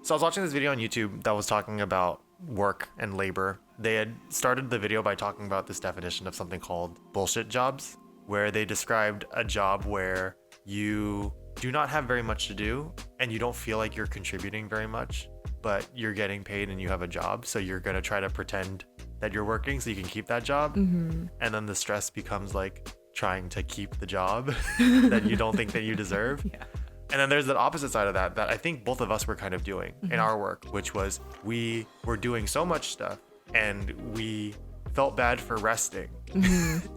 So I was watching this video on YouTube that was talking about work and labor. They had started the video by talking about this definition of something called bullshit jobs, where they described a job where you do not have very much to do and you don't feel like you're contributing very much, but you're getting paid and you have a job. So you're going to try to pretend that you're working so you can keep that job. And then the stress becomes like trying to keep the job that you don't think that you deserve. Yeah. And then there's the opposite side of that I think both of us were kind of doing in our work, which was we were doing so much stuff and we felt bad for resting.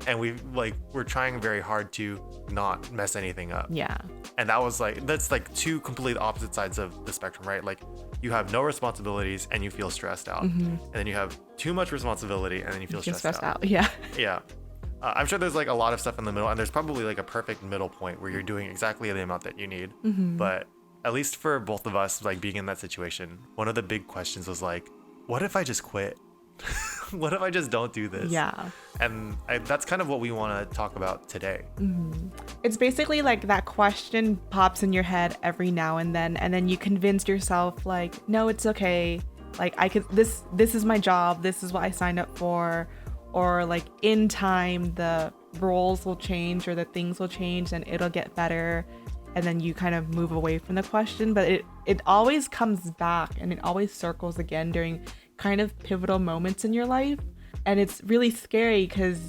And we're trying very hard to not mess anything up. Yeah. And that's like two completely opposite sides of the spectrum, right? Like you have no responsibilities and you feel stressed out. And then you have too much responsibility and then you feel stressed out. Yeah. Yeah. I'm sure there's like a lot of stuff in the middle, and there's probably like a perfect middle point where you're doing exactly the amount that you need. But at least for both of us, like being in that situation, one of the big questions was like, what if I just quit? What if I just don't do this? Yeah. And that's kind of what we want to talk about today. It's basically like that question pops in your head every now and then you convince yourself like, no, it's okay. Like I could, this is my job. This is what I signed up for. Or like in time, the roles will change or the things will change and it'll get better. And then you kind of move away from the question, but it always comes back and it always circles again during kind of pivotal moments in your life. And it's really scary because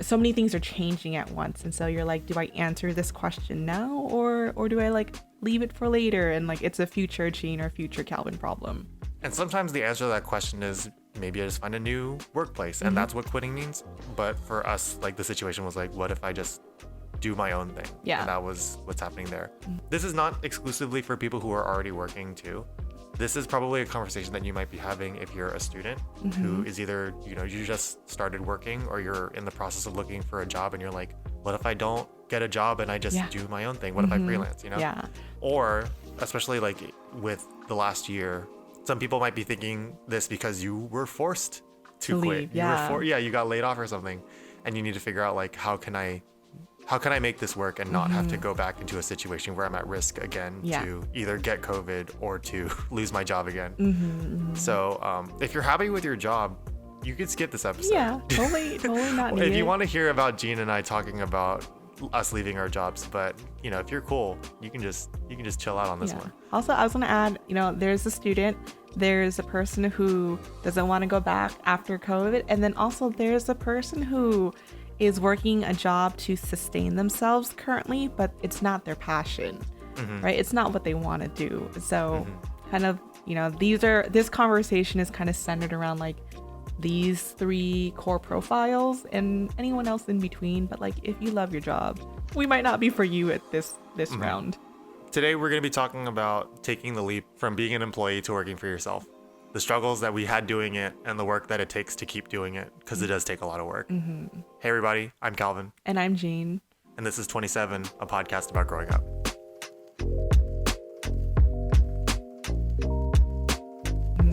so many things are changing at once. And so you're like, do I answer this question now or do I like leave it for later? And like, it's a future Gene or future Calvin problem. And sometimes the answer to that question is maybe I just find a new workplace and that's what quitting means. But for us, like the situation was like, what if I just do my own thing? Yeah. And that was what's happening there. This is not exclusively for people who are already working too. This is probably a conversation that you might be having if you're a student who is either, you just started working or you're in the process of looking for a job and you're like, what if I don't get a job and I just do my own thing? What if I freelance, Yeah. Or especially like with the last year, some people might be thinking this because you were forced to quit. Leave, yeah. You got laid off or something and you need to figure out like, how can I make this work and not have to go back into a situation where I'm at risk again to either get COVID or to lose my job again. So if you're happy with your job, you could skip this episode. Yeah, totally not needed. If you want to hear about Gene and I talking about us leaving our jobs, but if you're cool, you can just chill out on this one. Also, I was going to add, there's a student, there's a person who doesn't want to go back after COVID, and then also there's a person who is working a job to sustain themselves currently, but it's not their passion, right? It's not what they want to do. So kind of, this conversation is kind of centered around like these three core profiles and anyone else in between. But like, if you love your job, we might not be for you at this round. Today, we're going to be talking about taking the leap from being an employee to working for yourself. The struggles that we had doing it and the work that it takes to keep doing it, because it does take a lot of work. Hey, everybody. I'm Calvin. And I'm Jean. And this is 27, a podcast about growing up.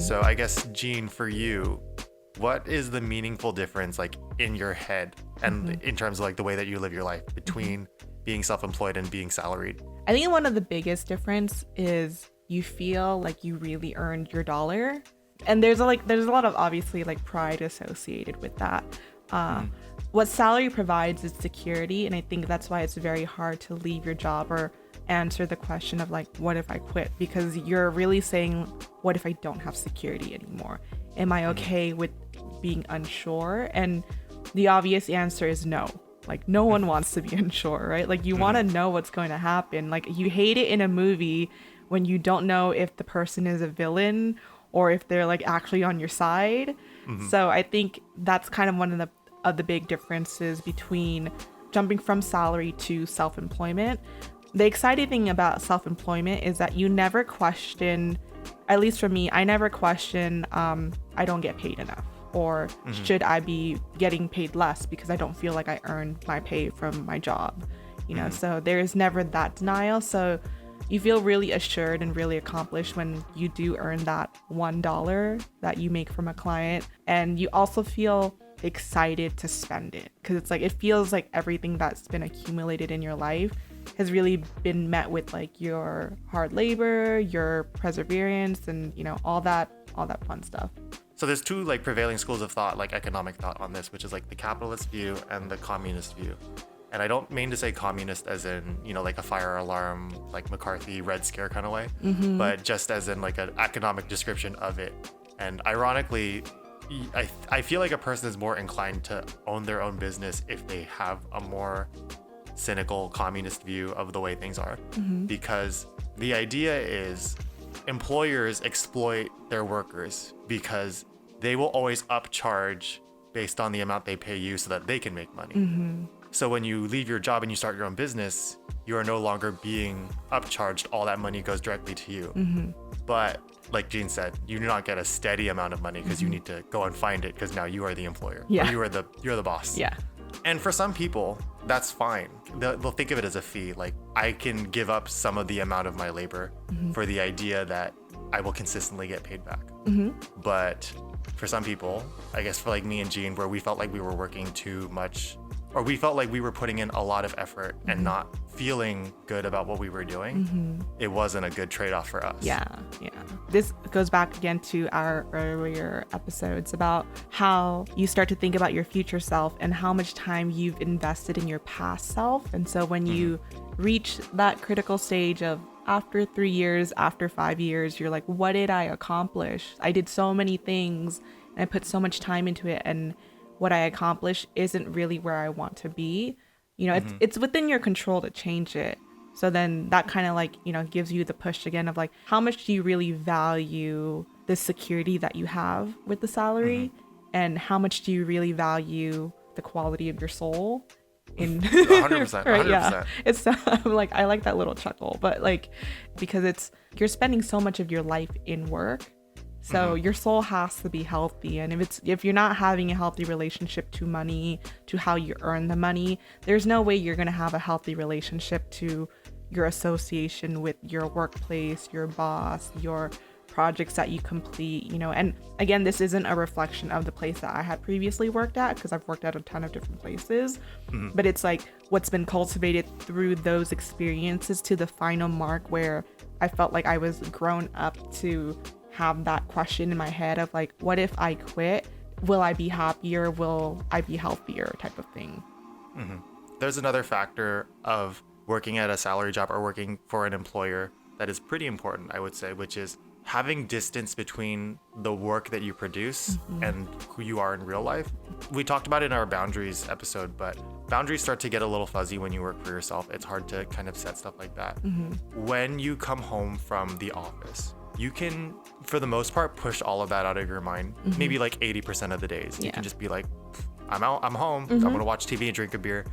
So I guess, Jean, for you, what is the meaningful difference like in your head and in terms of like the way that you live your life between being self-employed and being salaried? I think one of the biggest difference is you feel like you really earned your dollar. And there's a lot of obviously like pride associated with that. What salary provides is security. And I think that's why it's very hard to leave your job or answer the question of like, what if I quit? Because you're really saying, what if I don't have security anymore? Am I okay with being unsure? And the obvious answer is no. Like no one wants to be unsure, right? Like you want to know what's going to happen. Like you hate it in a movie when you don't know if the person is a villain or if they're like actually on your side. So I think that's kind of one of the big differences between jumping from salary to self-employment. The exciting thing about self-employment is that you never question, at least for me, I never question, I don't get paid enough. Or should I be getting paid less because I don't feel like I earned my pay from my job, so there is never that denial. So you feel really assured and really accomplished when you do earn that $1 that you make from a client. And you also feel excited to spend it because it's like, it feels like everything that's been accumulated in your life has really been met with like your hard labor, your perseverance, and all that fun stuff. So there's two like prevailing schools of thought, like economic thought on this, which is like the capitalist view and the communist view. And I don't mean to say communist as in, like a fire alarm, like McCarthy Red Scare kind of way, but just as in like an economic description of it. And ironically, I feel like a person is more inclined to own their own business if they have a more cynical communist view of the way things are, because the idea is employers exploit their workers because they will always upcharge based on the amount they pay you so that they can make money. So when you leave your job and you start your own business, you are no longer being upcharged. All that money goes directly to you. But like Jean said, you do not get a steady amount of money because you need to go and find it because now you are the employer. Yeah. Or you're the boss. Yeah. And for some people, that's fine. They'll think of it as a fee. Like, I can give up some of the amount of my labor for the idea that I will consistently get paid back. But for some people, I guess for like me and Jean, where we felt like we were working too much, or we felt like we were putting in a lot of effort and not feeling good about what we were doing, it wasn't a good trade-off for us. Yeah. This goes back again to our earlier episodes about how you start to think about your future self and how much time you've invested in your past self. And so when you reach that critical stage of after 3 years, after 5 years, you're like, what did I accomplish? I did so many things and I put so much time into it, and what I accomplished isn't really where I want to be. It's within your control to change it. So then that kind of like, gives you the push again of like, how much do you really value the security that you have with the salary? And how much do you really value the quality of your soul? 100%. Right, yeah. It's like, I like that little chuckle, but like, because you're spending so much of your life in work. So your soul has to be healthy. And if you're not having a healthy relationship to money, to how you earn the money, there's no way you're going to have a healthy relationship to your association with your workplace, your boss, your projects that you complete, And again, this isn't a reflection of the place that I had previously worked at, because I've worked at a ton of different places. But it's like what's been cultivated through those experiences to the final mark where I felt like I was grown up to have that question in my head of like, what if I quit? Will I be happier? Will I be healthier? Type of thing. There's another factor of working at a salary job or working for an employer that is pretty important, I would say, which is having distance between the work that you produce and who you are in real life. We talked about it in our boundaries episode, but boundaries start to get a little fuzzy when you work for yourself. It's hard to kind of set stuff like that. When you come home from the office, you can, for the most part, push all of that out of your mind. Maybe like 80% of the days. You can just be like, I'm out, I'm home, I'm gonna watch TV and drink a beer.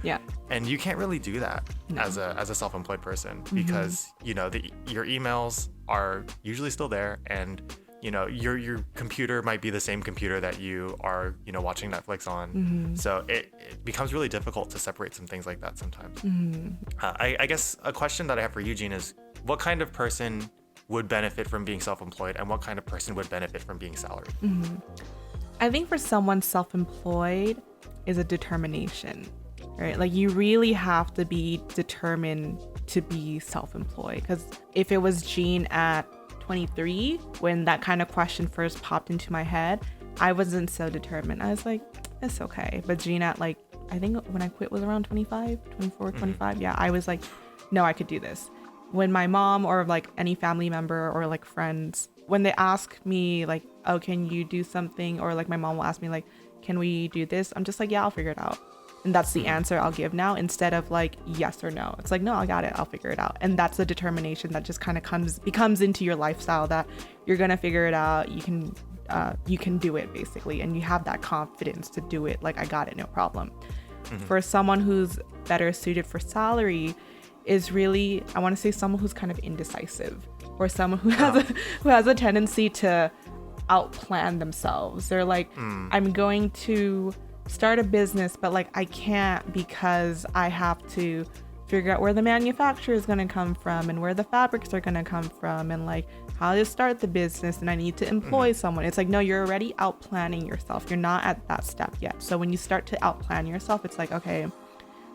And you can't really do that as a self-employed person because your emails are usually still there, and your computer might be the same computer that you are watching Netflix on. So it becomes really difficult to separate some things like that sometimes. I guess a question that I have for Eugene is, what kind of person would benefit from being self-employed, and what kind of person would benefit from being salaried? I think for someone self-employed is a determination, right? Like, you really have to be determined to be self-employed, because if it was Jean at 23 when that kind of question first popped into my head, I wasn't so determined. I was like, it's okay. But Jean at like, I think when I quit was around 25, 24, 25. Yeah, I was like, no, I could do this. When my mom or like any family member or like friends, when they ask me like, oh, can you do something? Or like my mom will ask me like, can we do this? I'm just like, yeah, I'll figure it out. And that's the answer I'll give now, instead of like yes or no. It's like, no, I got it. I'll figure it out. And that's the determination that just kind of becomes into your lifestyle, that you're going to figure it out. You can do it basically. And you have that confidence to do it. Like, I got it. No problem. For someone who's better suited for salary is really, I want to say, someone who's kind of indecisive, or someone who has a tendency to outplan themselves. They're like, I'm going to start a business, but like I can't, because I have to figure out where the manufacturer is going to come from and where the fabrics are going to come from and like how to start the business, and I need to employ someone. It's like, no, you're already outplanning yourself. You're not at that step yet. So when you start to outplan yourself, it's like, okay,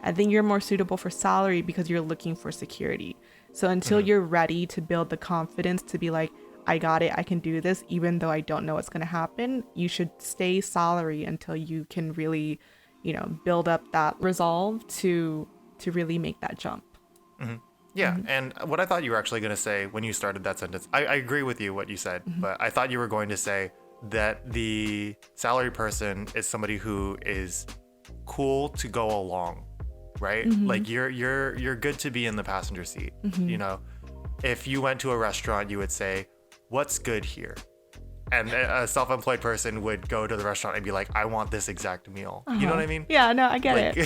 I think you're more suitable for salary because you're looking for security. So until you're ready to build the confidence to be like, I got it, I can do this, even though I don't know what's going to happen, you should stay salary until you can really, build up that resolve to really make that jump. Yeah, and what I thought you were actually going to say when you started that sentence, I agree with you what you said, but I thought you were going to say that the salary person is somebody who is cool to go along, right? Like you're good to be in the passenger seat. If you went to a restaurant, you would say, "What's good here?" And a self-employed person would go to the restaurant and be like, "I want this exact meal." You know what I mean? Yeah, no, I get it.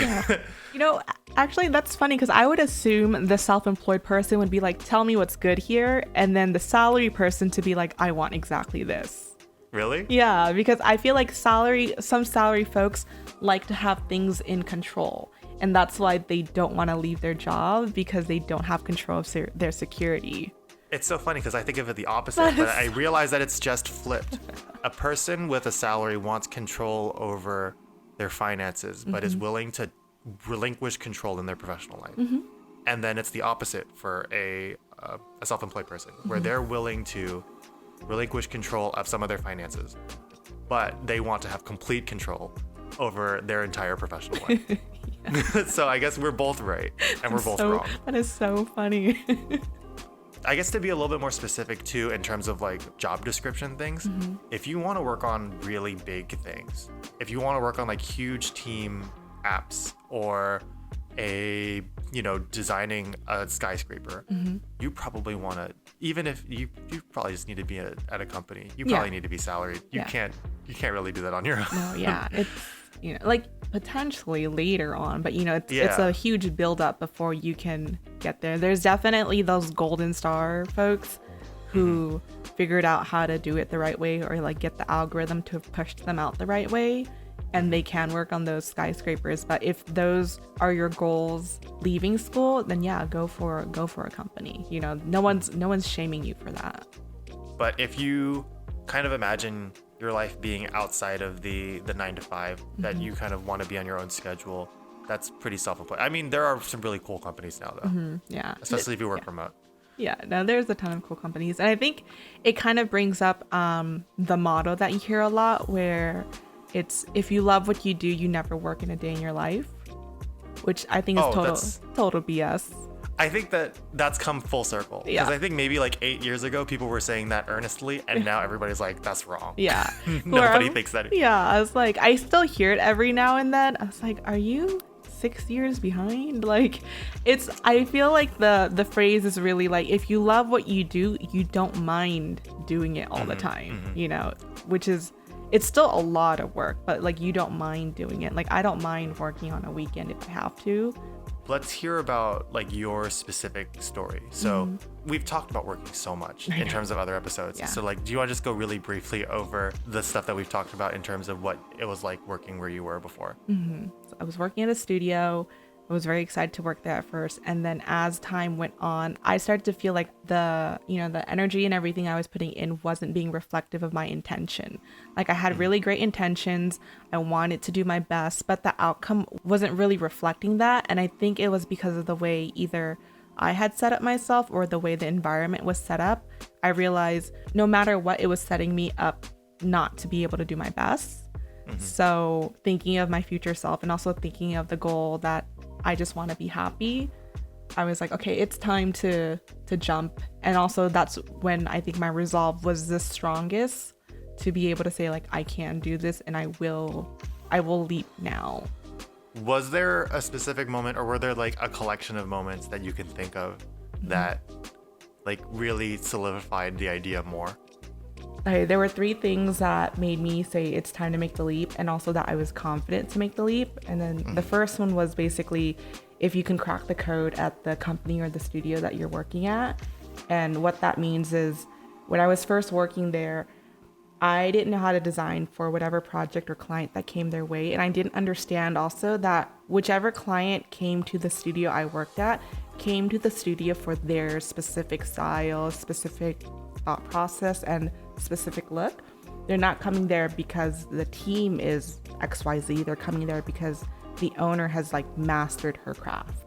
Yeah. Actually, that's funny because I would assume the self-employed person would be like, "Tell me what's good here," and then the salary person to be like, "I want exactly this." Really? Yeah, because I feel like some salary folks like to have things in control. And that's why they don't want to leave their job, because they don't have control of their security. It's so funny because I think of it the opposite, but I realize that it's just flipped. A person with a salary wants control over their finances, but is willing to relinquish control in their professional life. And then it's the opposite for a self-employed person, where they're willing to relinquish control of some of their finances, but they want to have complete control over their entire professional life. So I guess we're both right and we're both wrong. That is so funny. I guess to be a little bit more specific too, in terms of like job description things, if you want to work on really big things, if you want to work on like huge team apps or designing a skyscraper, you probably want to, even if you probably just need to be at a company, you probably need to be salaried. You can't really do that on your own. No, yeah, it's like potentially later on, but it's a huge buildup before you can get there. There's definitely those golden star folks who figured out how to do it the right way, or like get the algorithm to have pushed them out the right way, and they can work on those skyscrapers. But if those are your goals leaving school, then yeah, go for a company. No one's shaming you for that. But if you kind of imagine your life being outside of the 9 to 5, that you kind of want to be on your own schedule, that's pretty self-employed. I mean, there are some really cool companies now though. Yeah, especially if you work remote. Yeah, no, there's a ton of cool companies, and I think it kind of brings up the motto that you hear a lot, where it's, if you love what you do, you never work in a day in your life, which I think is total BS. I think that's come full circle. Yeah. Because I think maybe like 8 years ago, people were saying that earnestly, and now everybody's like, that's wrong. Yeah. Nobody thinks that. Yeah, I was like, I still hear it every now and then. I was like, are you 6 years behind? Like, I feel like the phrase is really like, if you love what you do, you don't mind doing it all the time, which is, it's still a lot of work, but like, you don't mind doing it. Like, I don't mind working on a weekend if I have to. Let's hear about like your specific story. So we've talked about working so much in terms of other episodes. Yeah. So like, do you want to just go really briefly over the stuff that we've talked about in terms of what it was like working where you were before? So I was working at a studio. I was very excited to work there at first. And then as time went on, I started to feel like the energy and everything I was putting in wasn't being reflective of my intention. Like, I had really great intentions. I wanted to do my best, but the outcome wasn't really reflecting that. And I think it was because of the way either I had set up myself or the way the environment was set up. I realized no matter what, it was setting me up not to be able to do my best. So thinking of my future self, and also thinking of the goal that I just want to be happy, I was like, okay, it's time to jump. And also that's when I think my resolve was the strongest, to be able to say like, I can do this, and I will leap now. Was there a specific moment, or were there like a collection of moments that you can think of that like really solidified the idea more? Okay, there were 3 things that made me say it's time to make the leap, and also that I was confident to make the leap. And then the first one was basically, if you can crack the code at the company or the studio that you're working at. And what that means is, when I was first working there, I didn't know how to design for whatever project or client that came their way. And I didn't understand also that whichever client came to the studio I worked at came to the studio for their specific style, specific thought process, and specific look. They're not coming there because the team is XYZ. They're coming there because the owner has like mastered her craft.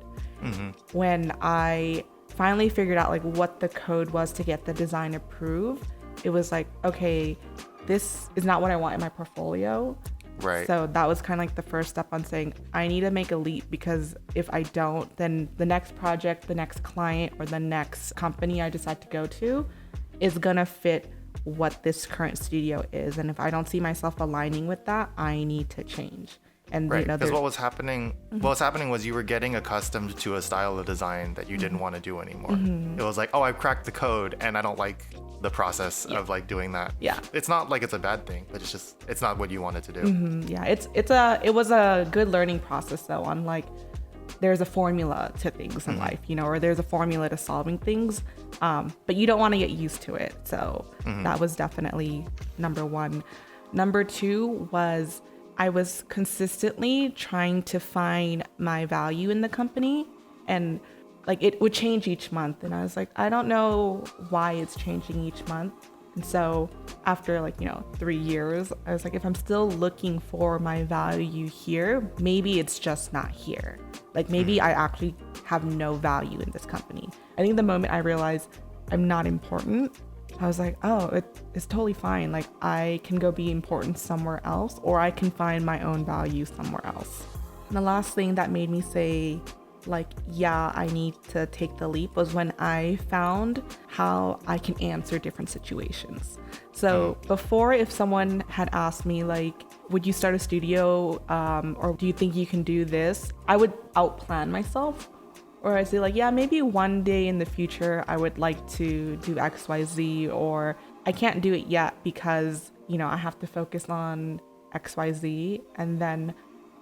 When I finally figured out like what the code was to get the design approved, it was like, okay, this is not what I want in my portfolio. Right. So that was kind of like the first step on saying I need to make a leap, because if I don't, then the next project, the next client, or the next company I decide to go to is gonna fit what this current studio is. And if I don't see myself aligning with that, I need to change. And right, because what was happening was you were getting accustomed to a style of design that you didn't want to do anymore. It was like, oh, I've cracked the code and I don't like the process of like doing that. Yeah. It's not like it's a bad thing, but it's not what you wanted to do. Yeah, it was a good learning process though, on like there's a formula to things in life, you know, or there's a formula to solving things, but you don't want to get used to it. So that was definitely number one. Number two was I was consistently trying to find my value in the company, and like it would change each month. And I was like, I don't know why it's changing each month. And so after 3 years, I was like, if I'm still looking for my value here, maybe it's just not here. Like maybe I actually have no value in this company. I think the moment I realized I'm not important, I was like, oh, it's totally fine. Like I can go be important somewhere else, or I can find my own value somewhere else. And the last thing that made me say, like, yeah, I need to take the leap was when I found how I can answer different situations. So before, if someone had asked me like, would you start a studio, or do you think you can do this? I would outplan myself. Or I say like, yeah, maybe one day in the future, I would like to do XYZ, or I can't do it yet because, I have to focus on XYZ. And then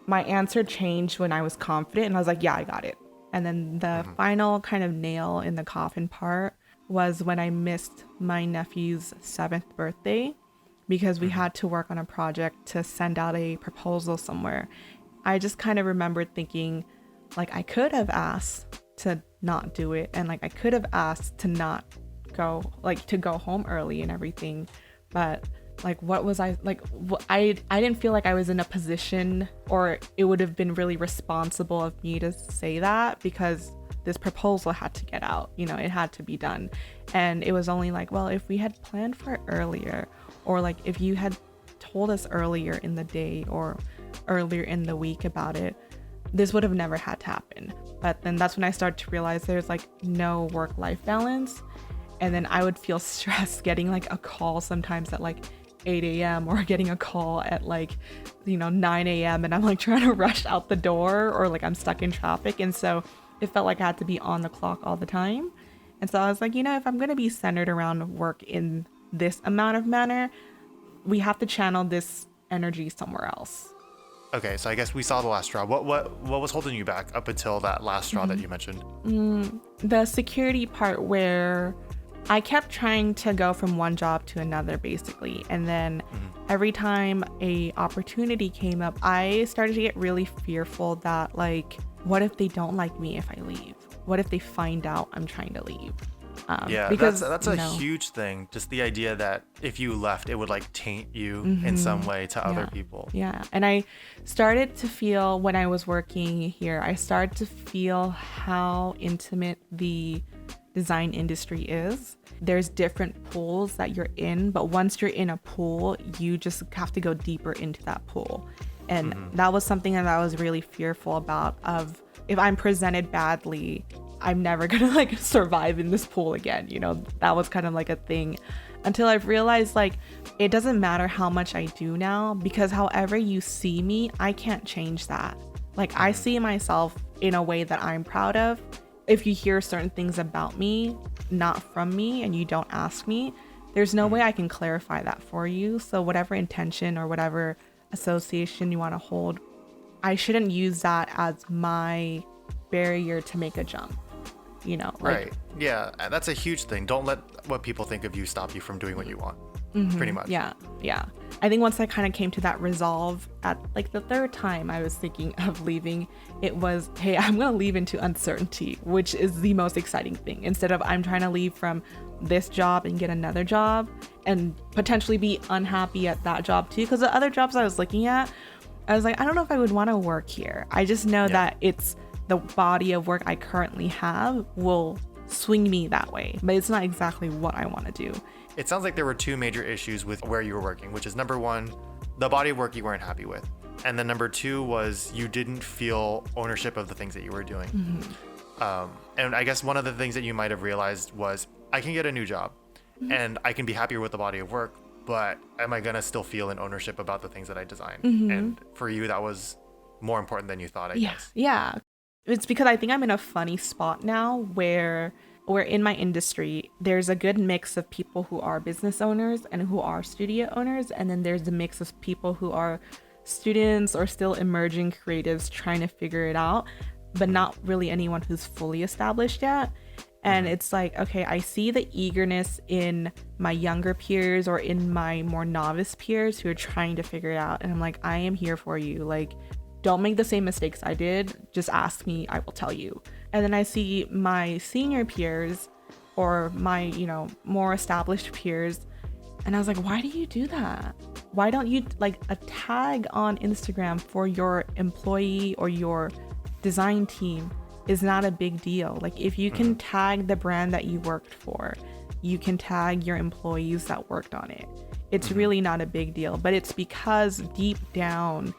my answer changed when I was confident and I was like, yeah, I got it. And then the final kind of nail in the coffin part was when I missed my nephew's 7th birthday because we had to work on a project to send out a proposal somewhere. I just kind of remembered thinking, like, I could have asked to not do it, and like I could have asked to not go, like to go home early and everything, but like what was I like, I didn't feel like I was in a position, or it would have been really responsible of me to say that, because this proposal had to get out, it had to be done. And it was only like, well, if we had planned for it earlier, or like if you had told us earlier in the day or earlier in the week about it, this would have never had to happen. But then that's when I started to realize there's like no work-life balance. And then I would feel stressed getting like a call sometimes at like 8 a.m. or getting a call at like 9 a.m. and I'm like trying to rush out the door, or like I'm stuck in traffic. And so it felt like I had to be on the clock all the time. And so I was like, if I'm going to be centered around work in this amount of manner, we have to channel this energy somewhere else. Okay, so I guess we saw the last straw. What was holding you back up until that last straw that you mentioned? The security part, where I kept trying to go from one job to another, basically. And then every time a opportunity came up, I started to get really fearful that, like, what if they don't like me if I leave? What if they find out I'm trying to leave? Because that's a huge thing. Just the idea that if you left, it would like taint you in some way to other people. Yeah. And I started to feel, when I was working here, I started to feel how intimate the design industry is. There's different pools that you're in, but once you're in a pool, you just have to go deeper into that pool. And that was something that I was really fearful about, of if I'm presented badly, I'm never gonna like survive in this pool again. That was kind of like a thing, until I've realized like it doesn't matter how much I do now, because however you see me, I can't change that. Like I see myself in a way that I'm proud of. If you hear certain things about me, not from me, and you don't ask me, there's no way I can clarify that for you. So whatever intention or whatever association you want to hold, I shouldn't use that as my barrier to make a jump. Right. Yeah, that's a huge thing. Don't let what people think of you stop you from doing what you want. Pretty much. Yeah. I think once I kind of came to that resolve at like the third time I was thinking of leaving, it was, hey, I'm going to leave into uncertainty, which is the most exciting thing. Instead of I'm trying to leave from this job and get another job and potentially be unhappy at that job too. Because the other jobs I was looking at, I was like, I don't know if I would want to work here. I just know that it's the body of work I currently have will swing me that way, but it's not exactly what I want to do. It sounds like there were two major issues with where you were working, which is number one, the body of work you weren't happy with. And then number two was you didn't feel ownership of the things that you were doing. And I guess one of the things that you might have realized was I can get a new job and I can be happier with the body of work, but am I going to still feel an ownership about the things that I design? And for you, that was more important than you thought, I guess. Yeah. It's because I think I'm in a funny spot now where in my industry, there's a good mix of people who are business owners and who are studio owners. And then there's a mix of people who are students or still emerging creatives trying to figure it out, but not really anyone who's fully established yet. And it's like, okay, I see the eagerness in my younger peers or in my more novice peers who are trying to figure it out. And I'm like, I am here for you. Like, don't make the same mistakes I did. Just ask me, I will tell you. And then I see my senior peers or my, you know, more established peers. And I was like, why do you do that? Why don't you like a tag on Instagram for your employee or your design team is not a big deal. Like if you can tag the brand that you worked for, you can tag your employees that worked on it. It's really not a big deal, but it's because deep down,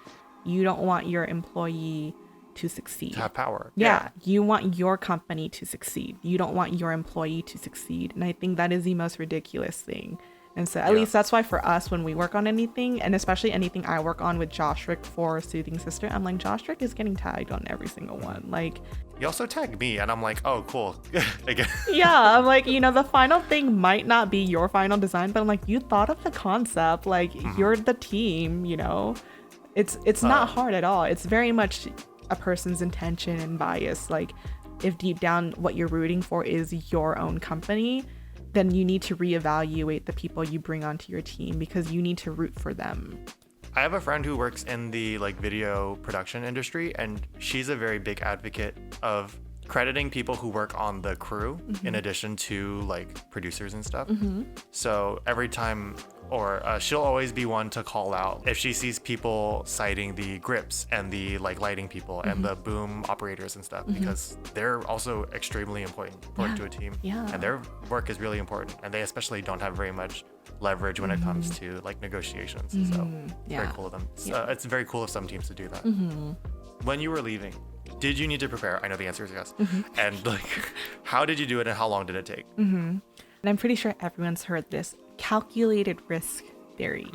you don't want your employee to succeed. To have power. Yeah. You want your company to succeed. You don't want your employee to succeed. And I think that is the most ridiculous thing. And so at least that's why for us, when we work on anything, and especially anything I work on with Josh Rick for Soothing Sister, I'm like, Josh Rick is getting tagged on every single one. Like, you also tagged me and I'm like, oh, cool. Again. Yeah, I'm like, you know, the final thing might not be your final design, but I'm like, you thought of the concept, like you're the team, you know. It's not hard at all. It's very much a person's intention and bias. Like if deep down what you're rooting for is your own company, then you need to reevaluate the people you bring onto your team because you need to root for them. I have a friend who works in the like video production industry, and she's a very big advocate of crediting people who work on the crew in addition to like producers and stuff. So every time, or she'll always be one to call out if she sees people citing the grips and the like lighting people and the boom operators and stuff, because they're also extremely important to a team. And their work is really important, and they especially don't have very much leverage when it comes to like negotiations. So very cool of them. It's very cool of some teams to do that. When you were leaving, did you need to prepare? I know the answer is yes. And like, how did you do it and how long did it take? And I'm pretty sure everyone's heard this calculated risk theory.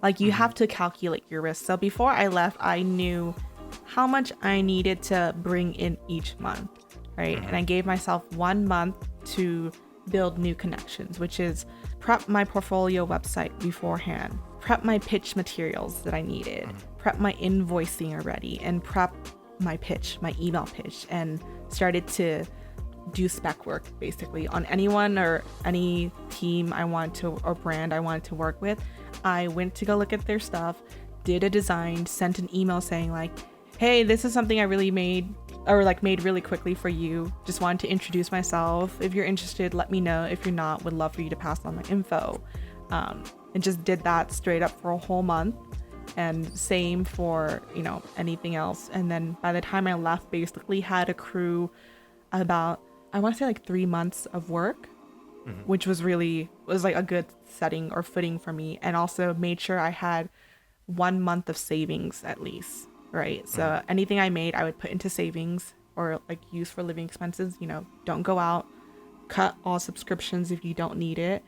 Like you have to calculate your risk. So before I left, I knew how much I needed to bring in each month, right? And I gave myself 1 month to build new connections, which is prep my portfolio website beforehand, prep my pitch materials that I needed, prep my invoicing already, and prep my pitch, my email pitch, and started to do spec work basically on anyone or any team I want to, or brand I wanted to work with. I went to go look at their stuff, did a design, sent an email saying like, hey, this is something I really made really quickly for you. Just wanted to introduce myself. If you're interested, let me know. If you're not, would love for you to pass on my info. And just did that straight up for a whole month. And same for, you know, anything else. And then by the time I left, basically had a crew about, I want to say like 3 months of work, which was like a good setting or footing for me. And also made sure I had 1 month of savings at least, right? So anything I made, I would put into savings or like use for living expenses. You know, don't go out, cut all subscriptions if you don't need it.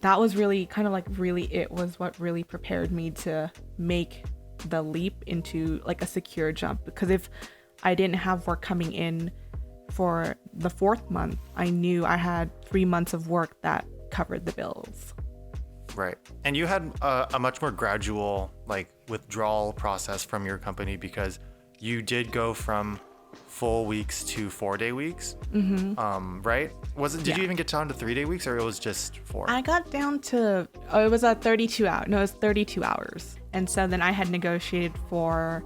That was really kind of like it was what really prepared me to make the leap into like a secure jump. Because if I didn't have work coming in for the 4th month, I knew I had 3 months of work that covered the bills. Right. And you had a much more gradual like withdrawal process from your company, because you did go from full weeks to 4-day weeks. Right? Did you even get down to 3-day weeks, or it was just 4? I got down to, it was a 32 hour. No, it was 32 hours. And so then I had negotiated for,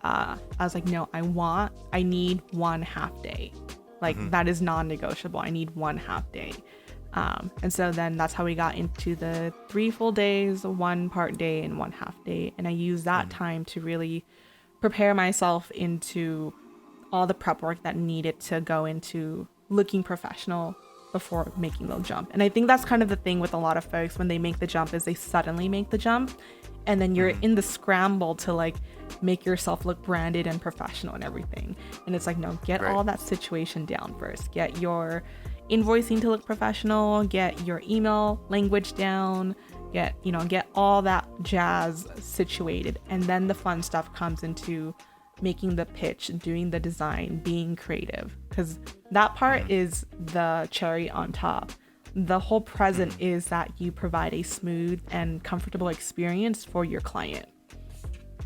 I was like, no, I need 1 half day. Like that is non-negotiable. I need 1 half day. And so then that's how we got into the 3 full days, 1 part day and 1 half day. And I used that time to really prepare myself into all the prep work that needed to go into looking professional before making the jump. And I think that's kind of the thing with a lot of folks when they make the jump, is they suddenly make the jump and then you're in the scramble to like make yourself look branded and professional and everything. And it's like, no, get all that situation down first. Get your invoicing to look professional, get your email language down, get all that jazz situated. And then the fun stuff comes into making the pitch, doing the design, being creative, because that part is the cherry on top. The whole present is that you provide a smooth and comfortable experience for your client.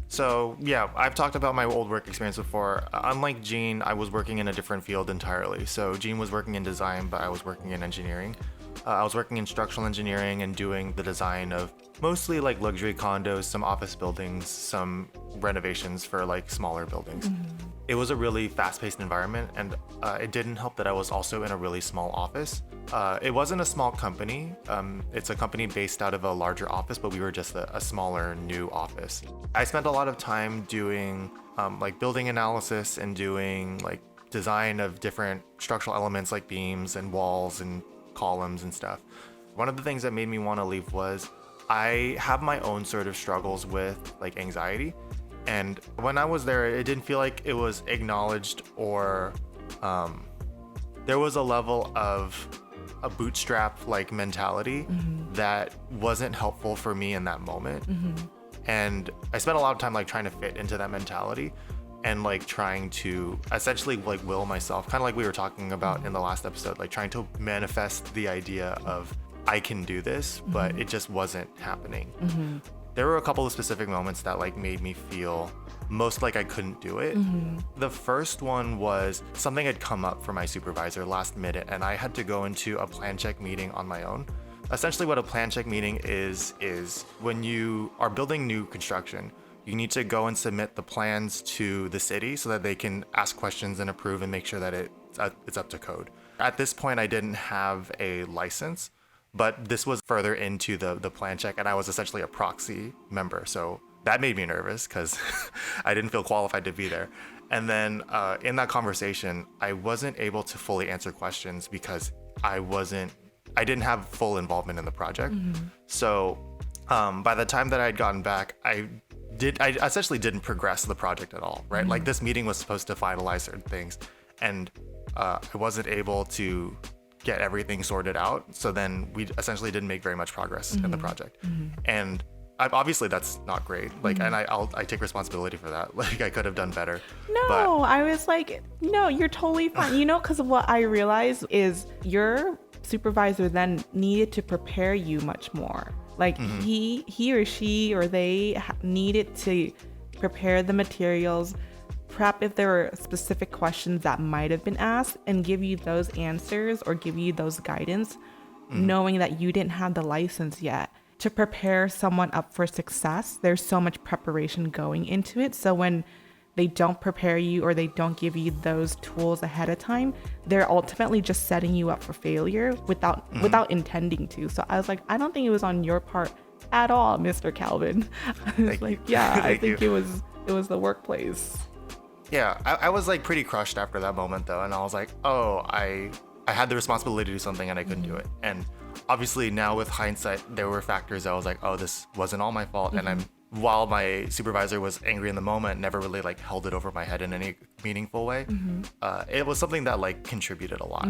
So yeah, I've talked about my old work experience before. Unlike Jean, I was working in a different field entirely. So Jean was working in design, but I was working in engineering. I was working in structural engineering and doing the design of mostly like luxury condos, some office buildings, some renovations for like smaller buildings. It was a really fast-paced environment, and it didn't help that I was also in a really small office. It wasn't a small company. It's a company based out of a larger office, but we were just a smaller new office. I spent a lot of time doing like building analysis and doing like design of different structural elements like beams and walls and columns and stuff. One of the things that made me want to leave was I have my own sort of struggles with like anxiety. And when I was there, it didn't feel like it was acknowledged, or there was a level of a bootstrap like mentality that wasn't helpful for me in that moment. And I spent a lot of time like trying to fit into that mentality and like trying to essentially like will myself, kind of like we were talking about in the last episode, like trying to manifest the idea of I can do this, but it just wasn't happening. There were a couple of specific moments that like made me feel most like I couldn't do it. The first one was something had come up for my supervisor last minute, and I had to go into a plan check meeting on my own. Essentially what a plan check meeting is when you are building new construction, you need to go and submit the plans to the city so that they can ask questions and approve and make sure that it's up to code. At this point, I didn't have a license, but this was further into the plan check, and I was essentially a proxy member. So that made me nervous because I didn't feel qualified to be there. And then in that conversation, I wasn't able to fully answer questions because I didn't have full involvement in the project. So by the time that I had gotten back, I essentially didn't progress the project at all, right? Like this meeting was supposed to finalize certain things, and I wasn't able to get everything sorted out. So then we essentially didn't make very much progress in the project. And obviously that's not great. Like, and I take responsibility for that. Like I could have done better. No, I was like, no, you're totally fine. Because what I realized is your supervisor then needed to prepare you much more. Like he or she or they needed to prepare the materials, prep if there were specific questions that might have been asked, and give you those answers or give you those guidance, knowing that you didn't have the license yet. To prepare someone up for success, there's so much preparation going into it. So when they don't prepare you or they don't give you those tools ahead of time, they're ultimately just setting you up for failure without intending to. So I was like, I don't think it was on your part at all, Mr. Calvin. I was like, yeah, I think it was the workplace. Yeah, I was like pretty crushed after that moment though, and I was like, oh, I had the responsibility to do something and I couldn't do it. And obviously now with hindsight, there were factors that I was like, oh, this wasn't all my fault. And while my supervisor was angry in the moment, never really like held it over my head in any meaningful way. It was something that like contributed a lot.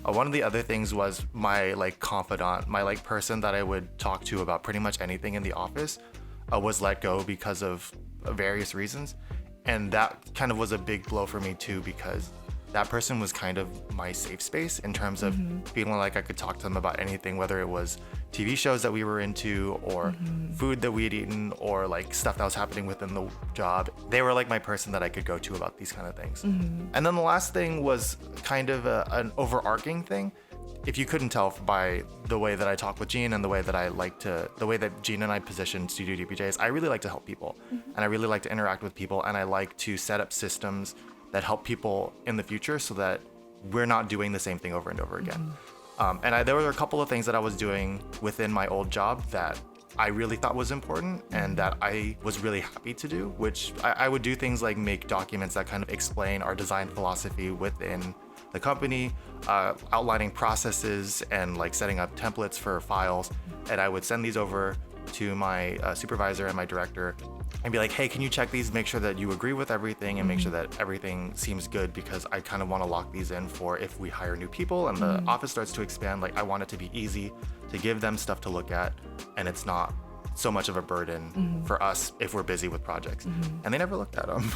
One of the other things was my like confidant, my like person that I would talk to about pretty much anything in the office was let go because of various reasons. And that kind of was a big blow for me too, because that person was kind of my safe space in terms of feeling like I could talk to them about anything, whether it was TV shows that we were into or food that we had eaten or like stuff that was happening within the job. They were like my person that I could go to about these kind of things. And then the last thing was kind of an overarching thing. If you couldn't tell by the way that I talk with Jean and the way that Jean and I position Studio DBJ is, I really like to help people and I really like to interact with people, and I like to set up systems that help people in the future so that we're not doing the same thing over and over again. There were a couple of things that I was doing within my old job that I really thought was important and that I was really happy to do, which I would do things like make documents that kind of explain our design philosophy within the company, outlining processes and like setting up templates for files. And I would send these over to my supervisor and my director and be like, hey, can you check these, make sure that you agree with everything and make sure that everything seems good, because I kind of want to lock these in for if we hire new people and the office starts to expand. Like, I want it to be easy to give them stuff to look at and it's not so much of a burden for us if we're busy with projects. And they never looked at them.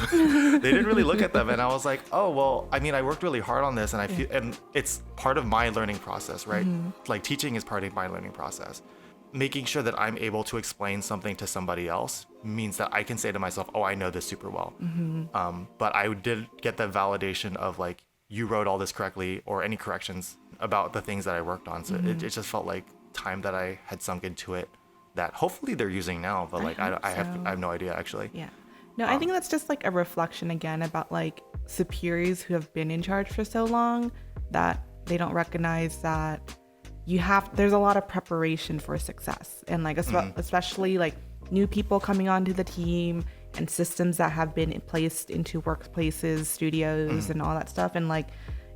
They didn't really look at them. And I was like, oh, well, I mean, I worked really hard on this and I feel, and it's part of my learning process, right? Like, teaching is part of my learning process. Making sure that I'm able to explain something to somebody else means that I can say to myself, oh, I know this super well. But I did get the validation of like, you wrote all this correctly, or any corrections about the things that I worked on. So it just felt like time that I had sunk into it that hopefully they're using now, but like I have no idea actually. Yeah. No, I think that's just like a reflection again about like superiors who have been in charge for so long that they don't recognize that there's a lot of preparation for success, and like especially like new people coming onto the team and systems that have been placed into workplaces, studios and all that stuff. And like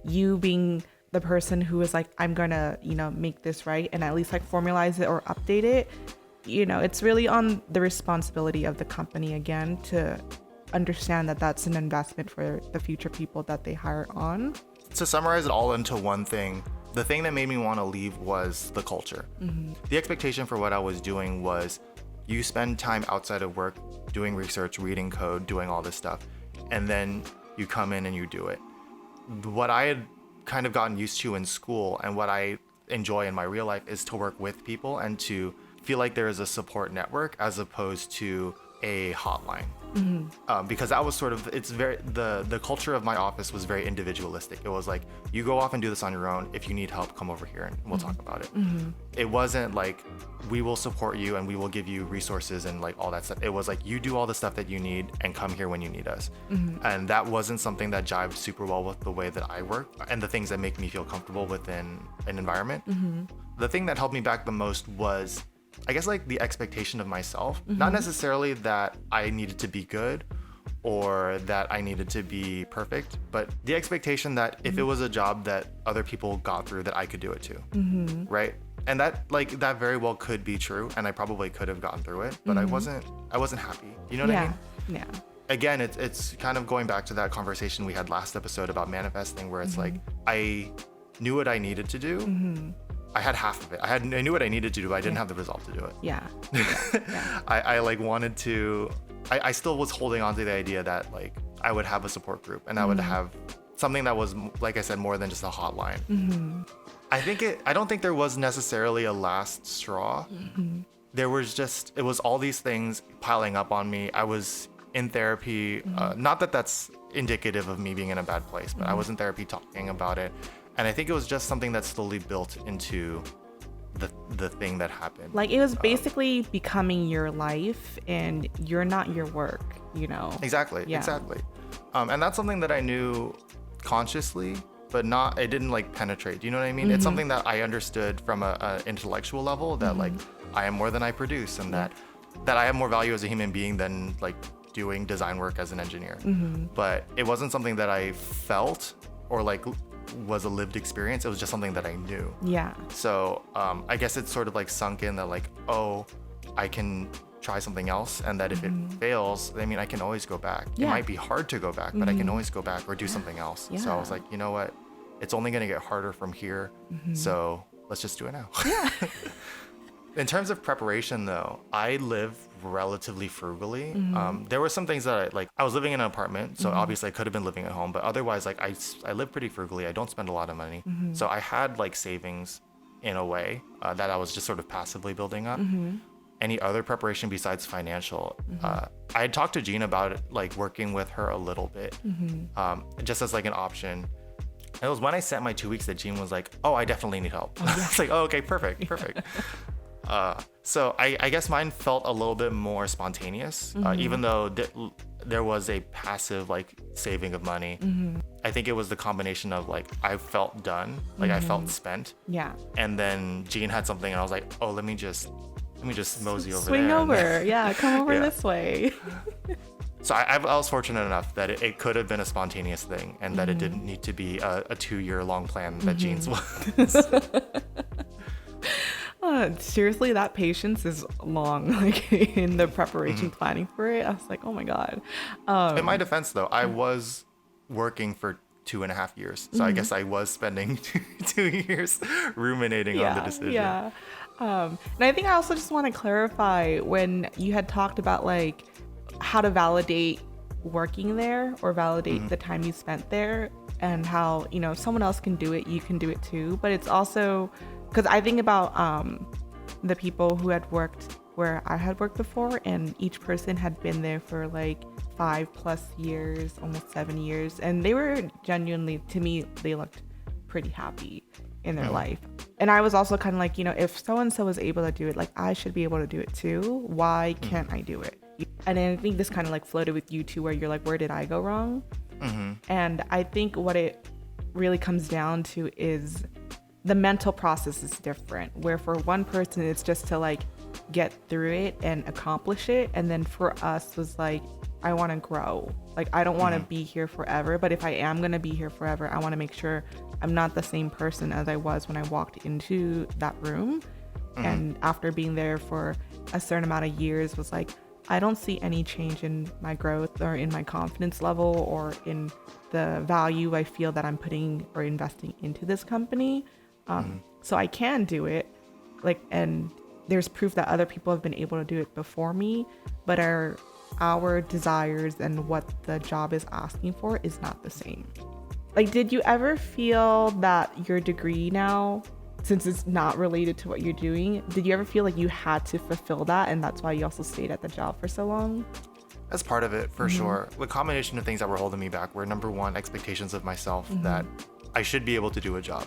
you being the person who is like, I'm gonna, make this right and at least like formalize it or update it. It's really on the responsibility of the company again to understand that that's an investment for the future people that they hire on. To summarize it all into one thing, the thing that made me want to leave was the culture. The expectation for what I was doing was you spend time outside of work doing research, reading code, doing all this stuff, and then you come in and you do it. What I had kind of gotten used to in school and what I enjoy in my real life is to work with people and to feel like there is a support network as opposed to a hotline. Because that was sort of, the culture of my office was very individualistic. It was like, you go off and do this on your own. If you need help, come over here and we'll talk about it. It wasn't like, we will support you and we will give you resources and like all that stuff. It was like, you do all the stuff that you need and come here when you need us. And that wasn't something that jived super well with the way that I work and the things that make me feel comfortable within an environment. The thing that held me back the most was, I guess, like the expectation of myself, not necessarily that I needed to be good or that I needed to be perfect, but the expectation that if it was a job that other people got through, that I could do it too. Right. And that very well could be true. And I probably could have gotten through it, but I wasn't happy. You know what I mean? Yeah. Again, it's kind of going back to that conversation we had last episode about manifesting, where it's like, I knew what I needed to do. I had half of it. I knew what I needed to do, but I didn't have the resolve to do it. Yeah. I like wanted to, I still was holding on to the idea that like I would have a support group and I would have something that was, like I said, more than just a hotline. I don't think there was necessarily a last straw. There was just, it was all these things piling up on me. I was in therapy, not that that's indicative of me being in a bad place, but I was in therapy talking about it. And I think it was just something that slowly built into the thing that happened. Like, it was basically becoming your life and you're not your work, Exactly. And that's something that I knew consciously, but it didn't like penetrate. Do you know what I mean? It's something that I understood from a intellectual level, that like I am more than I produce, and that I have more value as a human being than like doing design work as an engineer. But it wasn't something that I felt or like was a lived experience. It was just something that I knew. Yeah. So I guess it's sort of like sunk in that like, oh, I can try something else, and that if it fails, I mean, I can always go back. It might be hard to go back, but I can always go back or do something else. So I was like, you know what? It's only going to get harder from here. So let's just do it now. Yeah. In terms of preparation, though, I live relatively frugally. There were some things that I was living in an apartment, so obviously I could have been living at home, but otherwise, like I live pretty frugally. I don't spend a lot of money. So I had like savings in a way that I was just sort of passively building up. Any other preparation besides financial, I had talked to Jean about it, like working with her a little bit, just as like an option. And it was when I sent my 2 weeks that Jean was like, oh, I definitely need help. I was like, oh, okay, perfect. So I guess mine felt a little bit more spontaneous, even though there was a passive like saving of money. I think it was the combination of like I felt done, like I felt spent. Yeah. And then Jean had something, and I was like, oh, let me just mosey over Swing there. over. Yeah, come over Yeah. this way. So I was fortunate enough that it could have been a spontaneous thing, and that it didn't need to be a 2-year long plan that Jean's was. Seriously, that patience is long, like in the preparation planning for it. I was like, oh my God. In my defense, though, I was working for 2.5 years. So I guess I was spending 2 years ruminating on the decision. Yeah. And I think I also just want to clarify when you had talked about like how to validate working there or validate the time you spent there, and how, you know, if someone else can do it, you can do it too. But it's also because I think about the people who had worked where I had worked before, and each person had been there for like 5+ years, almost 7 years. And they were genuinely, to me, they looked pretty happy in their life. And I was also kind of like, you know, if so-and-so was able to do it, like I should be able to do it too. Why can't I do it? And then I think this kind of like floated with you too, where you're like, where did I go wrong? And I think what it really comes down to is the mental process is different, where for one person, it's just to like get through it and accomplish it. And then for us was like, I want to grow. Like, I don't want to be here forever, but if I am going to be here forever, I want to make sure I'm not the same person as I was when I walked into that room. And after being there for a certain amount of years was like, I don't see any change in my growth or in my confidence level or in the value I feel that I'm putting or investing into this company. So I can do it, like, and there's proof that other people have been able to do it before me, but our desires and what the job is asking for is not the same. Like, did you ever feel that your degree now, since it's not related to what you're doing, did you ever feel like you had to fulfill that, and that's why you also stayed at the job for so long? That's part of it, for sure. The combination of things that were holding me back were, number one, expectations of myself that I should be able to do a job,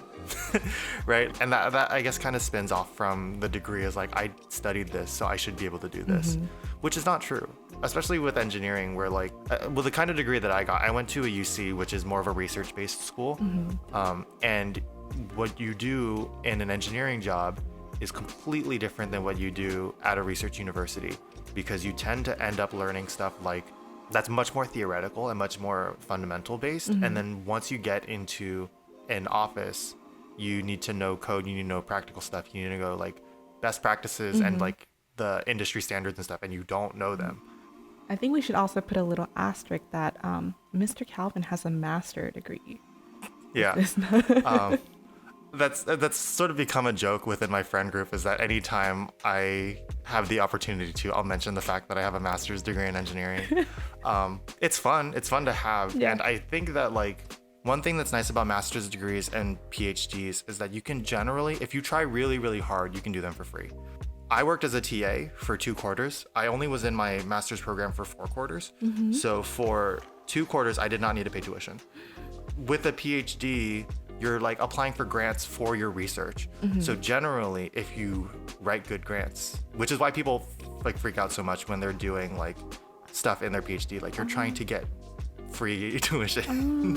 right? And that I guess kind of spins off from the degree as like, I studied this, so I should be able to do this, which is not true, especially with engineering, where like, with the kind of degree that I got, I went to a UC, which is more of a research-based school. And what you do in an engineering job is completely different than what you do at a research university, because you tend to end up learning stuff like that's much more theoretical and much more fundamental based. And then once you get into an office, you need to know code, you need to know practical stuff, you need to know like best practices and like the industry standards and stuff, and you don't know them. I think we should also put a little asterisk that Mr. Calvin has a master's degree. Yeah. That's sort of become a joke within my friend group, is that anytime I have the opportunity to, I'll mention the fact that I have a master's degree in engineering. It's fun to have. Yeah. And I think that like one thing that's nice about master's degrees and PhDs is that you can generally, if you try really, really hard, you can do them for free. I worked as a TA for 2 quarters. I only was in my master's program for 4 quarters. So for 2 quarters, I did not need to pay tuition. With a PhD, you're like applying for grants for your research. So generally, if you write good grants, which is why people like freak out so much when they're doing like stuff in their PhD, like you're trying to get free tuition.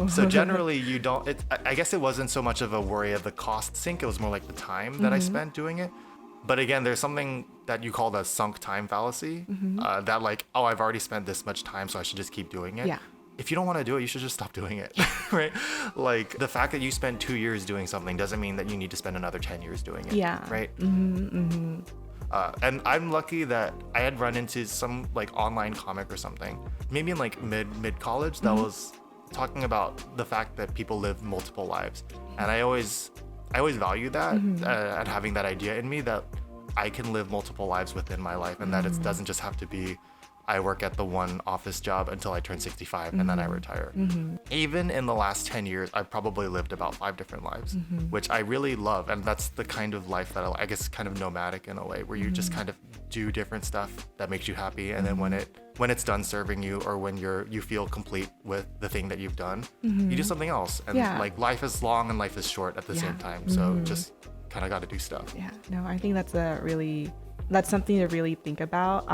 So generally you don't, I guess it wasn't so much of a worry of the cost sink, it was more like the time that I spent doing it. But again, there's something that you call the sunk time fallacy, that like, oh, I've already spent this much time, so I should just keep doing it. Yeah. If you don't want to do it, you should just stop doing it, right? Like the fact that you spent 2 years doing something doesn't mean that you need to spend another 10 years doing it. Yeah. Right. And I'm lucky that I had run into some like online comic or something, maybe in like mid college, that was talking about the fact that people live multiple lives, and I always value that, and having that idea in me that I can live multiple lives within my life, and that it doesn't just have to be I work at the one office job until I turn 65 and then I retire. Even in the last 10 years, I've probably lived about 5 different lives, which I really love. And that's the kind of life that I guess kind of nomadic in a way, where you just kind of do different stuff that makes you happy. And then when it's done serving you, or when you feel complete with the thing that you've done, you do something else. And like life is long and life is short at the same time. So just kind of got to do stuff. Yeah, no, I think that's something to really think about.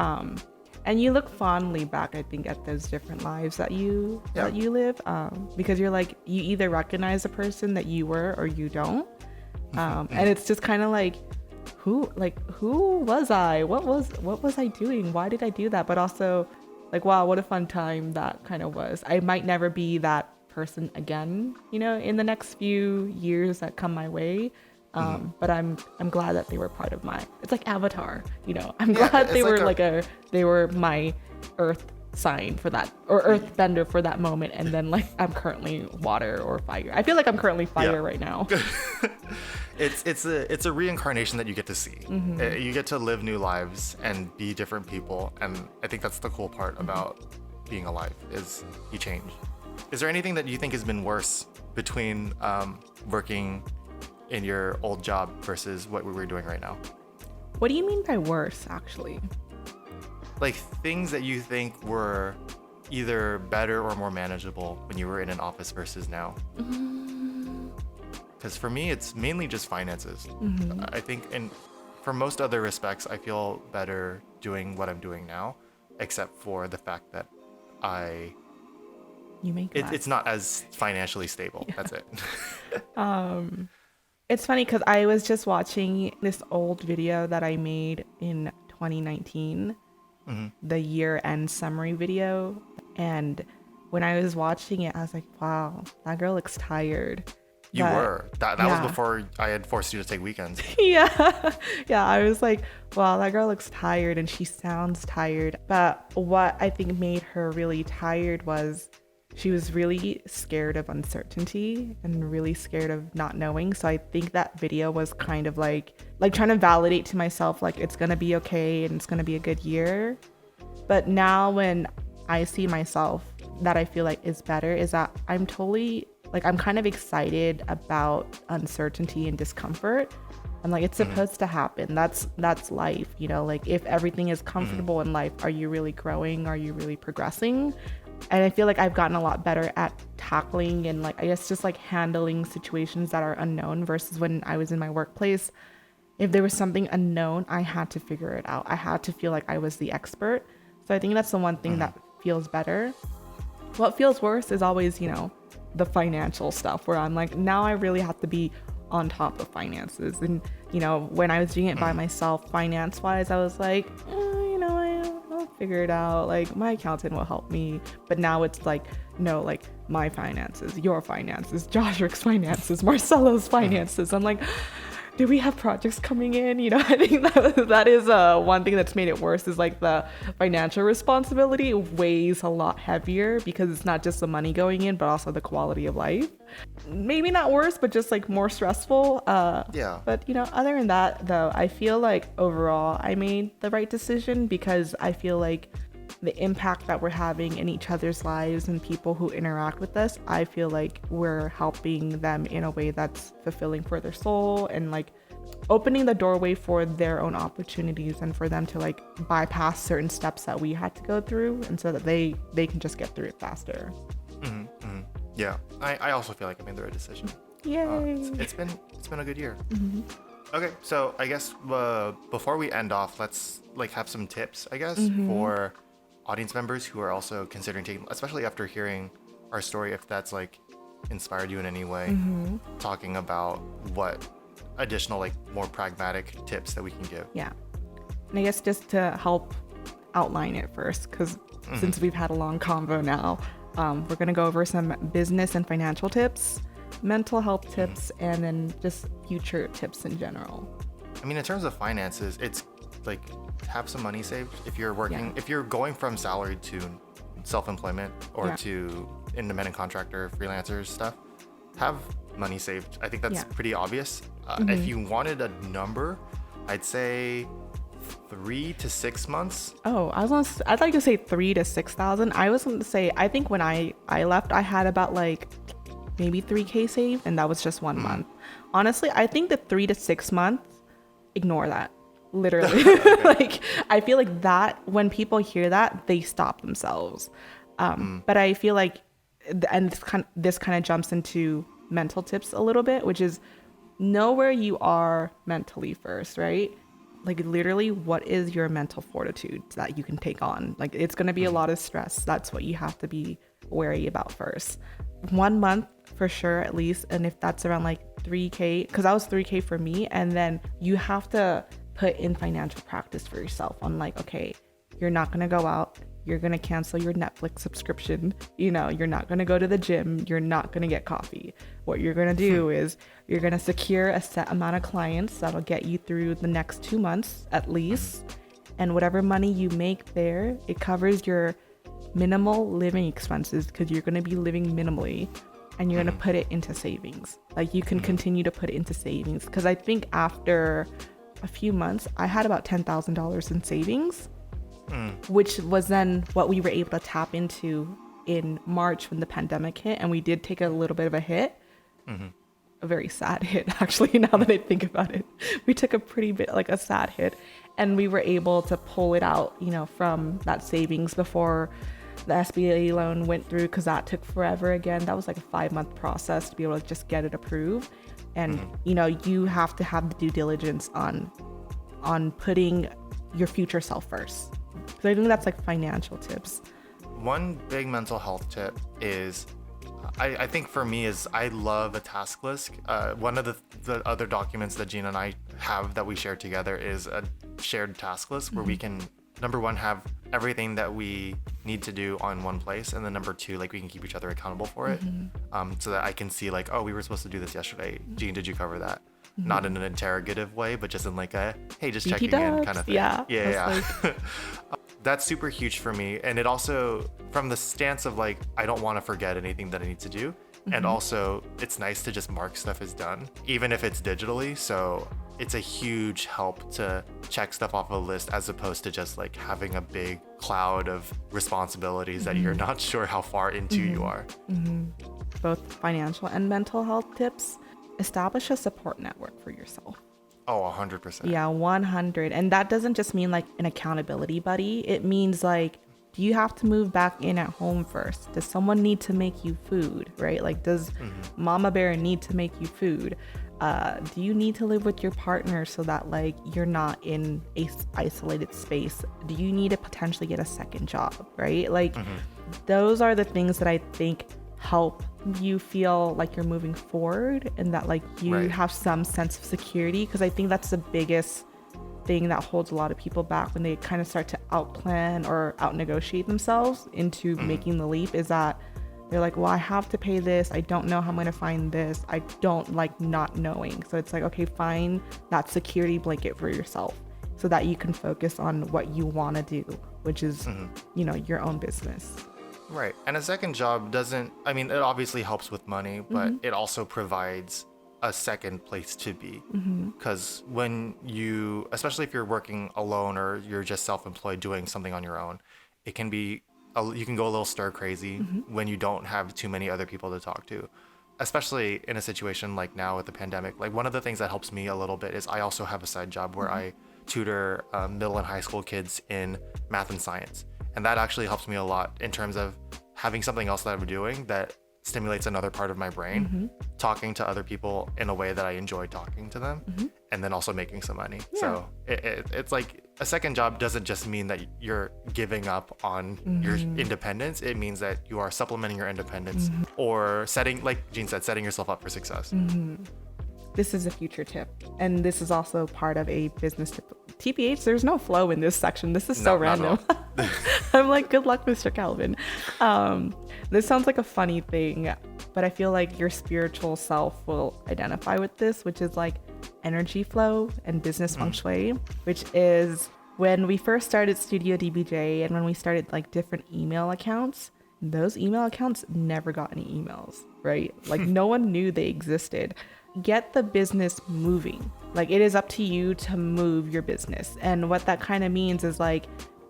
And you look fondly back, I think, at those different lives that you live, because you're like, you either recognize the person that you were or you don't. And it's just kind of like, who was I? What was I doing? Why did I do that? But also, like, wow, what a fun time that kind of was. I might never be that person again, in the next few years that come my way. But I'm glad that they were part of it's like Avatar, I'm glad they were they were my earth sign for that, or earth bender for that moment. And then like, I'm currently water or fire. I feel like I'm currently fire right now. It's a reincarnation that you get to see. You get to live new lives and be different people. And I think that's the cool part about being alive, is you change. Is there anything that you think has been worse between working in your old job versus what we were doing right now? What do you mean by worse, actually? Like things that you think were either better or more manageable when you were in an office versus now. Because for me, it's mainly just finances. I think, and for most other respects, I feel better doing what I'm doing now, except for the fact that you make it's not as financially stable. Yeah. That's it. It's funny because I was just watching this old video that I made in 2019, the year-end summary video. And when I was watching it, I was like, wow, that girl looks tired. That was before I had forced you to take weekends. Yeah. I was like, wow, that girl looks tired and she sounds tired. But what I think made her really tired was she was really scared of uncertainty and really scared of not knowing. So I think that video was kind of like trying to validate to myself, like, it's going to be okay and it's going to be a good year. But now when I see myself, that I feel like is better, is that I'm totally, like, I'm kind of excited about uncertainty and discomfort. I'm like, it's supposed to happen. That's life, like, if everything is comfortable in life, are you really growing? Are you really progressing? And I feel like I've gotten a lot better at tackling and, like, I guess just like handling situations that are unknown, versus when I was in my workplace. If there was something unknown, I had to figure it out. I had to feel like I was the expert. So I think that's the one thing that feels better. What feels worse is always, the financial stuff, where I'm like, now I really have to be on top of finances. And, when I was doing it by myself, finance wise, I was like, I'll figure it out. Like, my accountant will help me. But now it's like, no, like, my finances, your finances, Josh's finances, Marcelo's finances. I'm like, do we have projects coming in? I think that is one thing that's made it worse, is like the financial responsibility weighs a lot heavier, because it's not just the money going in, but also the quality of life. Maybe not worse, but just like more stressful. Yeah. But other than that, though, I feel like overall I made the right decision, because I feel like the impact that we're having in each other's lives and people who interact with us, I feel like we're helping them in a way that's fulfilling for their soul, and like opening the doorway for their own opportunities, and for them to like bypass certain steps that we had to go through, and so that they can just get through it faster. Yeah, I also feel like I made the right decision. Yay. It's been a good year. Okay, so I guess before we end off, let's like have some tips, I guess, for audience members who are also considering taking, especially after hearing our story, if that's like inspired you in any way, talking about what additional, like, more pragmatic tips that we can give. Yeah. And I guess just to help outline it first, because since we've had a long convo now, we're going to go over some business and financial tips, mental health tips, and then just future tips in general. I mean, in terms of finances, it's like, have some money saved if you're working, if you're going from salary to self-employment or to independent contractor, freelancers stuff, have money saved. I think that's pretty obvious. If you wanted a number, I'd say 3 to 6 months. Oh, I'd like to say 3 to 6,000. I was going to say, I think when I left, I had about like maybe 3K saved, and that was just 1 month. Honestly, I think the 3 to 6 months, ignore that. Literally. Like, I feel like that when people hear that, they stop themselves. But I feel like, and this kind of jumps into mental tips a little bit, which is know where you are mentally first, right? Like literally, what is your mental fortitude that you can take on? Like it's going to be a lot of stress. That's what you have to be wary about first. 1 month for sure, at least. And if that's around like 3K, because that was 3K for me. And then you have to put in financial practice for yourself on like, okay, you're not going to go out. You're going to cancel your Netflix subscription. You know, you're not going to go to the gym. You're not going to get coffee. What you're going to do is you're going to secure a set amount of clients that'll get you through the next 2 months at least. And whatever money you make there, it covers your minimal living expenses because you're going to be living minimally, and you're going to put it into savings. Like you can continue to put it into savings. Because I think after a few months, I had about $10,000 in savings. Which was then what we were able to tap into in March when the pandemic hit. And we did take a little bit of a hit, a very sad hit, actually, now that I think about it. We took a pretty bit, like a sad hit, and we were able to pull it out, you know, from that savings before the SBA loan went through, because that took forever again. That was like a 5-month process to be able to just get it approved. And, you know, you have to have the due diligence on putting your future self first. So I think that's like financial tips. One big mental health tip is, I think for me is I love a task list. One of the other documents that Gina and I have that we share together is a shared task list where we can, number one, have everything that we need to do on one place. And then number two, like we can keep each other accountable for it. So that I can see like, oh, we were supposed to do this yesterday. Gene, did you cover that? Not in an interrogative way, but just in like a, hey, just checking in kind of thing. Yeah. Like... That's super huge for me. And it also, from the stance of like, I don't want to forget anything that I need to do. And also it's nice to just mark stuff as done, even if it's digitally. So it's a huge help to check stuff off a list as opposed to just like having a big cloud of responsibilities that you're not sure how far into you are. Both financial and mental health tips. Establish a support network for yourself. Oh, 100%. Yeah, 100. And that doesn't just mean like an accountability buddy. It means like, do you have to move back in at home first? Does someone need to make you food, right? Like, does Mama Bear need to make you food? Do you need to live with your partner so that like you're not in a isolated space? Do you need to potentially get a second job, right? Like, those are the things that I think help you feel like you're moving forward and that like you have some sense of security, because I think that's the biggest thing that holds a lot of people back when they kind of start to outplan or out-negotiate themselves into making the leap, is that they're like, well, I have to pay this, I don't know how I'm going to find this, I don't like not knowing. So it's like, okay, find that security blanket for yourself so that you can focus on what you want to do, which is you know, your own business. Right. And a second job doesn't, I mean, it obviously helps with money, but it also provides a second place to be. Because when you, especially if you're working alone or you're just self-employed doing something on your own, it can be, you can go a little stir crazy when you don't have too many other people to talk to. Especially in a situation like now with the pandemic. Like one of the things that helps me a little bit is I also have a side job where I tutor middle and high school kids in math and science. And that actually helps me a lot in terms of having something else that I'm doing that stimulates another part of my brain, talking to other people in a way that I enjoy talking to them, and then also making some money. Yeah. So it's like a second job doesn't just mean that you're giving up on your independence. It means that you are supplementing your independence or setting, like Jean said, setting yourself up for success. This is a future tip. And this is also part of a business tip. TPH, there's no flow in this section. This is so random. I'm like, good luck, Mr. Calvin. This sounds like a funny thing, but I feel like your spiritual self will identify with this, which is like energy flow and business feng shui, which is when we first started Studio DBJ and when we started like different email accounts, those email accounts never got any emails, right? Like no one knew they existed. Get the business moving. Like it is up to you to move your business. And what that kind of means is like,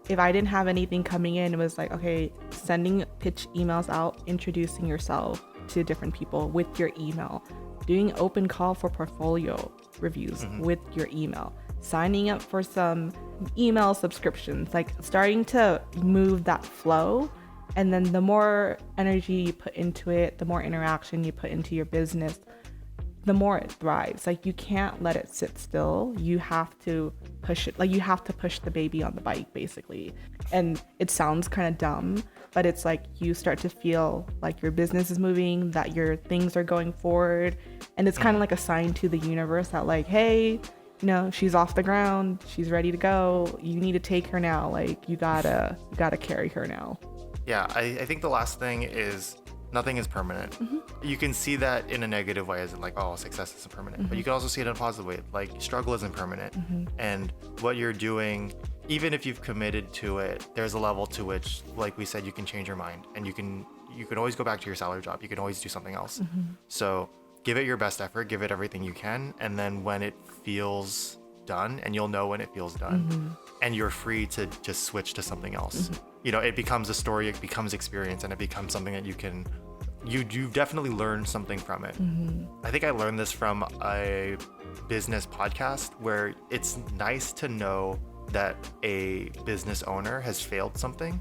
if I didn't have anything coming in, it was like, okay, sending pitch emails out, introducing yourself to different people with your email, doing open call for portfolio reviews with your email, signing up for some email subscriptions, like starting to move that flow. And then the more energy you put into it, the more interaction you put into your business, the more it thrives. Like you can't let it sit still. You have to push it. Like you have to push the baby on the bike basically. And it sounds kind of dumb, but it's like you start to feel like your business is moving, that your things are going forward. And it's kind of like a sign to the universe that like, hey, you know, she's off the ground. She's ready to go. You need to take her now. Like you gotta carry her now. Yeah, I think the last thing is nothing is permanent. You can see that in a negative way as in like, oh, success isn't permanent. But you can also see it in a positive way. Like struggle isn't permanent. And what you're doing, even if you've committed to it, there's a level to which, like we said, you can change your mind and you can always go back to your salary job. You can always do something else. So give it your best effort, give it everything you can. And then when it feels done, and you'll know when it feels done, and you're free to just switch to something else. You know, it becomes a story, it becomes experience, and it becomes something that you've definitely learned something from it. I think I learned this from a business podcast where it's nice to know that a business owner has failed something.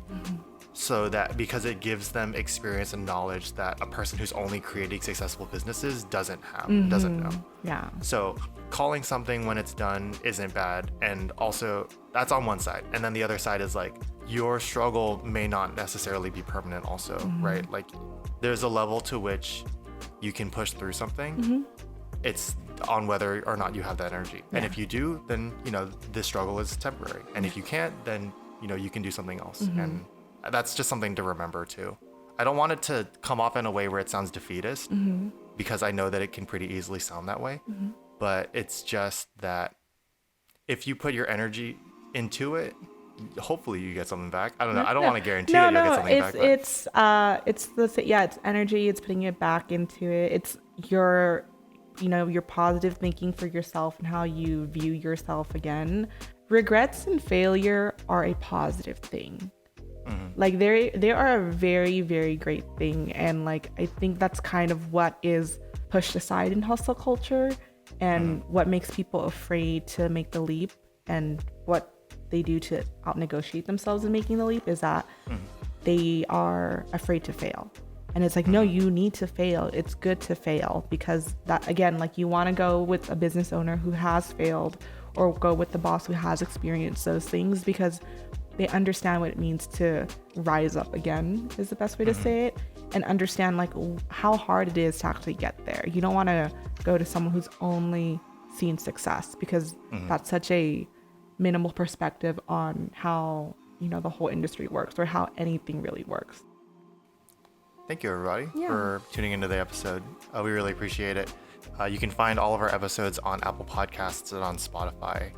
So that because it gives them experience and knowledge that a person who's only creating successful businesses doesn't have, doesn't know. Yeah. So calling something when it's done isn't bad. And also that's on one side. And then the other side is like, your struggle may not necessarily be permanent also, right? Like there's a level to which you can push through something. It's on whether or not you have that energy. And if you do, then, you know, this struggle is temporary. And if you can't, then, you know, you can do something else. And that's just something to remember too. I don't want it to come off in a way where it sounds defeatist, because I know that it can pretty easily sound that way. But it's just that if you put your energy into it, hopefully you get something back. I don't know. I don't want to guarantee that you'll get something back. It's energy. It's putting it back into it. It's your positive thinking for yourself and how you view yourself again. Regrets and failure are a positive thing. Like they are a very, very great thing. And like, I think that's kind of what is pushed aside in hustle culture and what makes people afraid to make the leap, and what they do to out negotiate themselves in making the leap is that they are afraid to fail. And it's like, no, you need to fail. It's good to fail, because that, again, like you want to go with a business owner who has failed, or go with the boss who has experienced those things, because they understand what it means to rise up again, is the best way to say it, and understand like how hard it is to actually get there. You don't want to go to someone who's only seen success, because that's such a minimal perspective on how, you know, the whole industry works, or how anything really works. Thank you, everybody, for tuning into the episode. We really appreciate it. You can find all of our episodes on Apple Podcasts and on Spotify.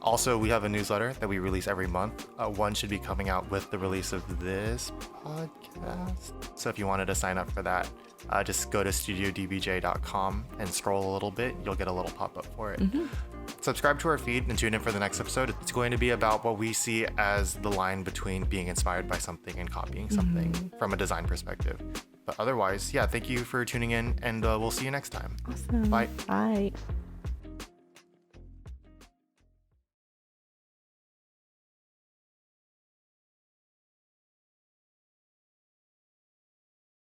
Also, we have a newsletter that we release every month. One should be coming out with the release of this podcast. So if you wanted to sign up for that, just go to studiodbj.com and scroll a little bit. You'll get a little pop-up for it. Subscribe to our feed and tune in for the next episode. It's going to be about what we see as the line between being inspired by something and copying something from a design perspective. But otherwise, yeah, thank you for tuning in, and we'll see you next time. Awesome. Bye. Bye.